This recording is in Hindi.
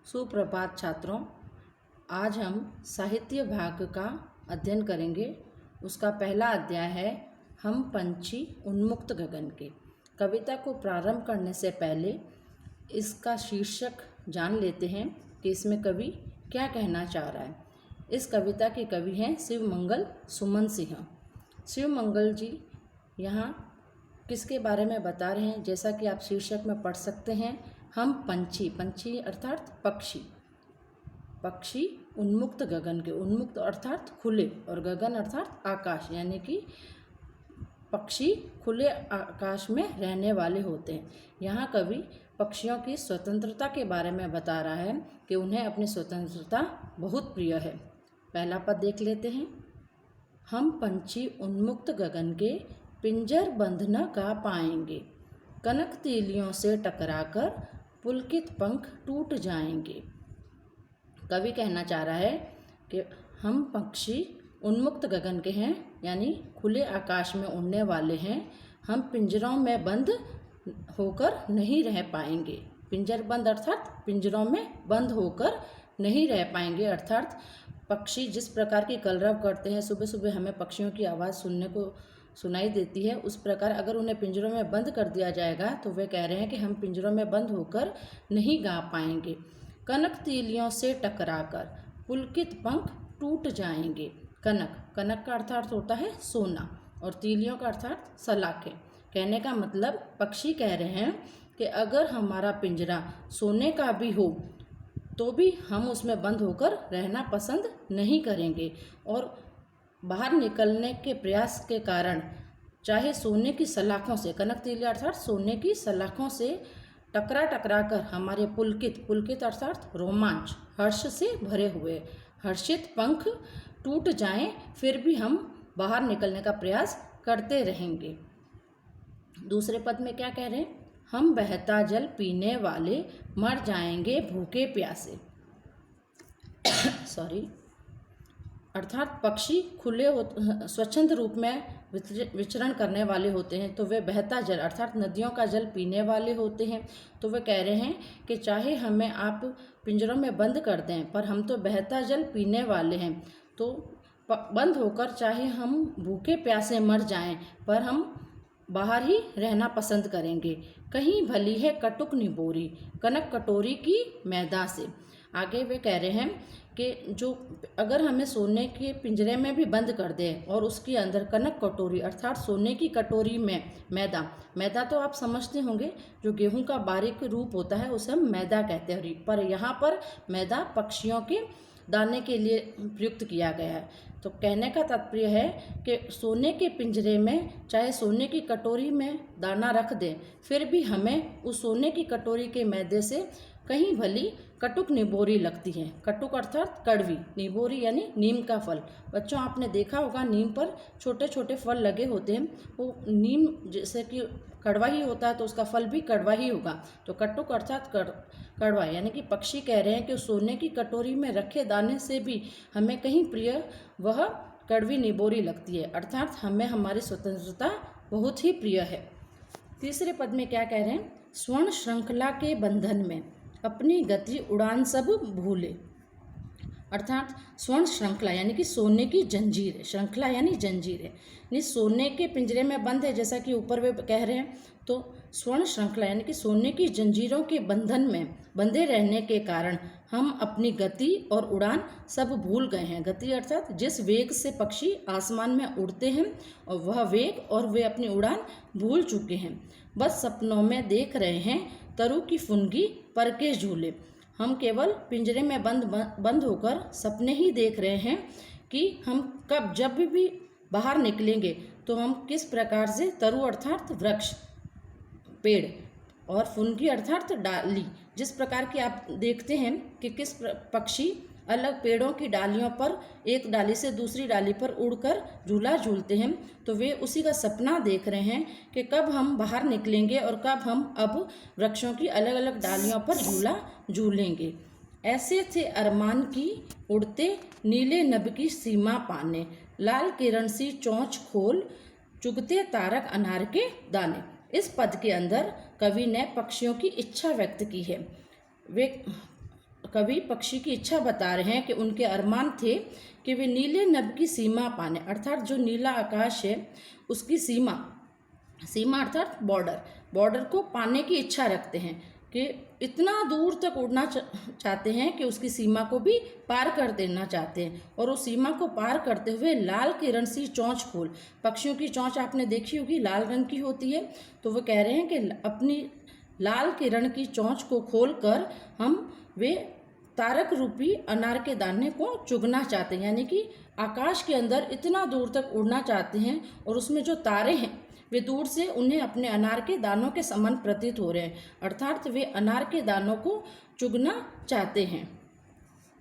सुप्रभात छात्रों। आज हम साहित्य भाग का अध्ययन करेंगे। उसका पहला अध्याय है हम पंछी उन्मुक्त गगन के। कविता को प्रारंभ करने से पहले इसका शीर्षक जान लेते हैं कि इसमें कवि क्या कहना चाह रहा है। इस कविता के कवि हैं शिवमंगल सुमन सिंह। शिवमंगल जी यहाँ किसके बारे में बता रहे हैं, जैसा कि आप शीर्षक में पढ़ सकते हैं, हम पंछी, पंछी अर्थात पक्षी, पक्षी उन्मुक्त गगन के, उन्मुक्त अर्थात खुले और गगन अर्थात आकाश, यानी कि पक्षी खुले आकाश में रहने वाले होते हैं। यहाँ कवि पक्षियों की स्वतंत्रता के बारे में बता रहा है कि उन्हें अपनी स्वतंत्रता बहुत प्रिय है। पहला पद देख लेते हैं। हम पंछी उन्मुक्त गगन के पिंजर बंध न का पाएंगे, कनक तीलियों से टकराकर पुलकित पंख टूट जाएंगे। कवि कहना चाह रहा है कि हम पक्षी उन्मुक्त गगन के हैं, यानी खुले आकाश में उड़ने वाले हैं। हम पिंजरों में बंद होकर नहीं रह पाएंगे। पिंजर बंद अर्थात पिंजरों में बंद होकर नहीं रह पाएंगे, अर्थात पक्षी जिस प्रकार की कलरव करते हैं, सुबह सुबह हमें पक्षियों की आवाज़ सुनने को सुनाई देती है, उस प्रकार अगर उन्हें पिंजरों में बंद कर दिया जाएगा तो वे कह रहे हैं कि हम पिंजरों में बंद होकर नहीं गा पाएंगे। कनक तीलियों से टकराकर पुलकित पंख टूट जाएंगे। कनक, कनक का अर्थात होता है सोना, और तीलियों का अर्थात सलाखें। कहने का मतलब पक्षी कह रहे हैं कि अगर हमारा पिंजरा सोने का भी हो तो भी हम उसमें बंद होकर रहना पसंद नहीं करेंगे, और बाहर निकलने के प्रयास के कारण चाहे सोने की सलाखों से, कनक तीली अर्थात सोने की सलाखों से टकरा टकरा कर हमारे पुलकित, पुलकित अर्थात रोमांच, हर्ष से भरे हुए हर्षित पंख टूट जाएं, फिर भी हम बाहर निकलने का प्रयास करते रहेंगे। दूसरे पद में क्या कह रहे हैं, हम बहता जल पीने वाले मर जाएंगे भूखे प्यासे। सॉरी, अर्थात पक्षी खुले स्वच्छंद रूप में विचरण करने वाले होते हैं, तो वे बहता जल अर्थात नदियों का जल पीने वाले होते हैं। तो वे कह रहे हैं कि चाहे हमें आप पिंजरों में बंद कर दें, पर हम तो बहता जल पीने वाले हैं, तो बंद होकर चाहे हम भूखे प्यासे मर जाएं, पर हम बाहर ही रहना पसंद करेंगे। कहीं भली है कटुक निबोरी, कनक कटोरी की मैदा से। आगे वे कह रहे हैं कि जो अगर हमें सोने के पिंजरे में भी बंद कर दें और उसके अंदर कनक कटोरी अर्थात सोने की कटोरी में मैदा, मैदा तो आप समझते होंगे, जो गेहूं का बारीक रूप होता है उसे हम मैदा कहते हैं, पर यहाँ पर मैदा पक्षियों के दाने के लिए प्रयुक्त किया गया है। तो कहने का तात्पर्य है कि सोने के पिंजरे में चाहे सोने की कटोरी में दाना रख दें, फिर भी हमें उस सोने की कटोरी के मैदे से कहीं भली कटुक निबोरी लगती है। कटुक अर्थात कड़वी, निबोरी यानी नीम का फल। बच्चों, आपने देखा होगा नीम पर छोटे छोटे फल लगे होते हैं, वो नीम जैसे कि कड़वा ही होता है तो उसका फल भी कड़वा ही होगा। तो कटुक अर्थात कड़वा, यानी कि पक्षी कह रहे हैं कि सोने की कटोरी में रखे दाने से भी हमें कहीं प्रिय वह कड़वी निबोरी लगती है, अर्थात हमें हमारी स्वतंत्रता बहुत ही प्रिय है। तीसरे पद में क्या कह रहे हैं, स्वर्ण श्रृंखला के बंधन में अपनी गति उड़ान सब भूले। अर्थात स्वर्ण श्रृंखला यानी कि सोने की जंजीर है, श्रृंखला यानी जंजीर है, यानी सोने के पिंजरे में बंद है, जैसा कि ऊपर वे कह रहे हैं। तो स्वर्ण श्रृंखला यानी कि सोने की जंजीरों के बंधन में बंधे रहने के कारण हम अपनी गति और उड़ान सब भूल गए हैं। गति अर्थात जिस वेग से पक्षी आसमान में उड़ते हैं, और वह वेग और वे अपनी उड़ान भूल चुके हैं। बस सपनों में देख रहे हैं तरु की फुनगी पर के झूले। हम केवल पिंजरे में बंद होकर सपने ही देख रहे हैं कि हम कब जब भी बाहर निकलेंगे तो हम किस प्रकार से तरु अर्थात वृक्ष, पेड़, और फुनगी अर्थात डाली, जिस प्रकार की आप देखते हैं कि किस पक्षी अलग पेड़ों की डालियों पर एक डाली से दूसरी डाली पर उड़कर झूला झूलते हैं, तो वे उसी का सपना देख रहे हैं कि कब हम बाहर निकलेंगे और कब हम अब वृक्षों की अलग अलग डालियों पर झूला झूलेंगे। ऐसे थे अरमान की उड़ते नीले नभ की सीमा पाने, लाल किरण सी चोंच खोल चुगते तारक अनार के दाने। इस पद के अंदर कवि ने पक्षियों की इच्छा व्यक्त की है। वे कवि पक्षी की इच्छा बता रहे हैं कि उनके अरमान थे कि वे नीले नभ की सीमा पाने, अर्थात जो नीला आकाश है उसकी सीमा, सीमा अर्थात बॉर्डर को पाने की इच्छा रखते हैं कि इतना दूर तक उड़ना चाहते हैं कि उसकी सीमा को भी पार कर देना चाहते हैं। और उस सीमा को पार करते हुए लाल किरण सी चोंच खोल, पक्षियों की चोंच आपने देखी होगी लाल रंग की होती है, तो वो कह रहे हैं कि अपनी लाल किरण की चोंच को खोलकर हम वे तारक रूपी अनार के दाने को चुगना चाहते हैं, यानी कि आकाश के अंदर इतना दूर तक उड़ना चाहते हैं और उसमें जो तारे हैं वे दूर से उन्हें अपने अनार के दानों के समान प्रतीत हो रहे हैं, अर्थात वे अनार के दानों को चुगना चाहते हैं।